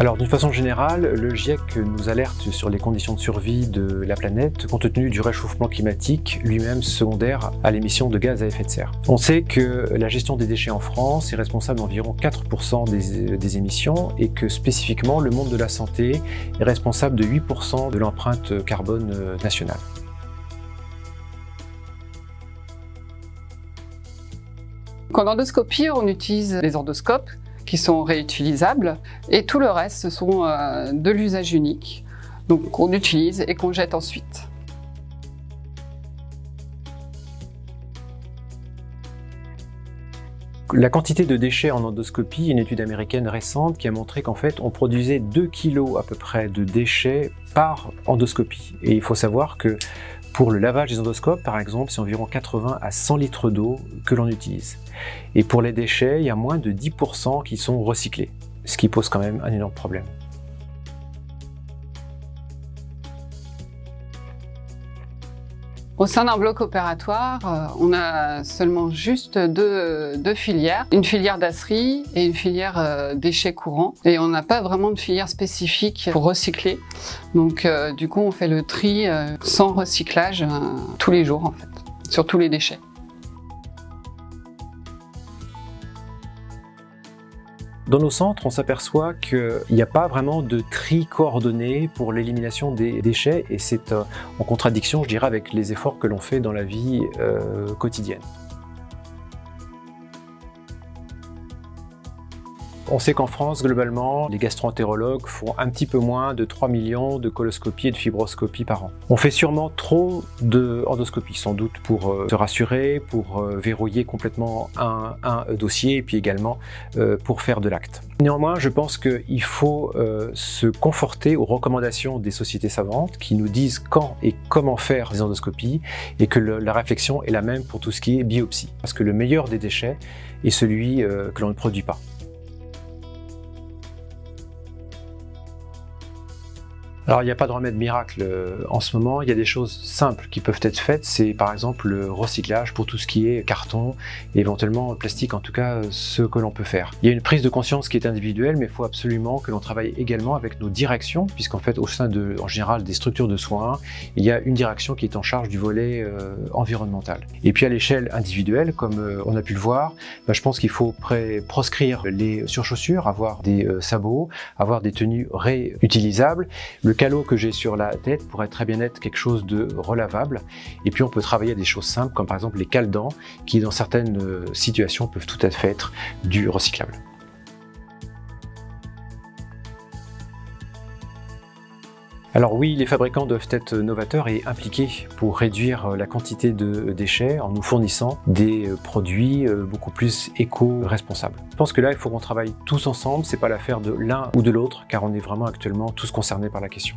Alors d'une façon générale, le GIEC nous alerte sur les conditions de survie de la planète compte tenu du réchauffement climatique, lui-même secondaire à l'émission de gaz à effet de serre. On sait que la gestion des déchets en France est responsable d'environ 4% des émissions et que spécifiquement le monde de la santé est responsable de 8% de l'empreinte carbone nationale. En endoscopie, on utilise les endoscopes qui sont réutilisables et tout le reste, ce sont de l'usage unique, donc qu'on utilise et qu'on jette ensuite. La quantité de déchets en endoscopie, une étude américaine récente qui a montré qu'en fait on produisait 2 kg à peu près de déchets par endoscopie. Et il faut savoir que pour le lavage des endoscopes, par exemple, c'est environ 80 à 100 litres d'eau que l'on utilise. Et pour les déchets, il y a moins de 10% qui sont recyclés, ce qui pose quand même un énorme problème. Au sein d'un bloc opératoire, on a seulement juste deux filières, une filière d'acerie et une filière déchets courants. Et on n'a pas vraiment de filière spécifique pour recycler. Donc du coup, on fait le tri sans recyclage tous les jours en fait, sur tous les déchets. Dans nos centres, on s'aperçoit qu'il n'y a pas vraiment de tri coordonné pour l'élimination des déchets et c'est en contradiction, je dirais, avec les efforts que l'on fait dans la vie quotidienne. On sait qu'en France, globalement, les gastro-entérologues font un petit peu moins de 3 millions de coloscopies et de fibroscopies par an. On fait sûrement trop d'endoscopies, sans doute pour se rassurer, pour verrouiller complètement un dossier et puis également pour faire de l'acte. Néanmoins, je pense qu'il faut se conforter aux recommandations des sociétés savantes qui nous disent quand et comment faire des endoscopies et que la réflexion est la même pour tout ce qui est biopsie. Parce que le meilleur des déchets est celui que l'on ne produit pas. Alors il n'y a pas de remède miracle en ce moment, il y a des choses simples qui peuvent être faites, c'est par exemple le recyclage pour tout ce qui est carton et éventuellement plastique, en tout cas ce que l'on peut faire. Il y a une prise de conscience qui est individuelle, mais il faut absolument que l'on travaille également avec nos directions, puisqu'en fait au sein en général des structures de soins, il y a une direction qui est en charge du volet environnemental. Et puis à l'échelle individuelle, comme on a pu le voir, je pense qu'il faut proscrire les surchaussures, avoir des sabots, avoir des tenues réutilisables. Le calot que j'ai sur la tête pourrait très bien être quelque chose de relavable. Et puis on peut travailler à des choses simples comme par exemple les cale-dents qui dans certaines situations peuvent tout à fait être du recyclable. Alors oui, les fabricants doivent être novateurs et impliqués pour réduire la quantité de déchets en nous fournissant des produits beaucoup plus éco-responsables. Je pense que là, il faut qu'on travaille tous ensemble, c'est pas l'affaire de l'un ou de l'autre, car on est vraiment actuellement tous concernés par la question.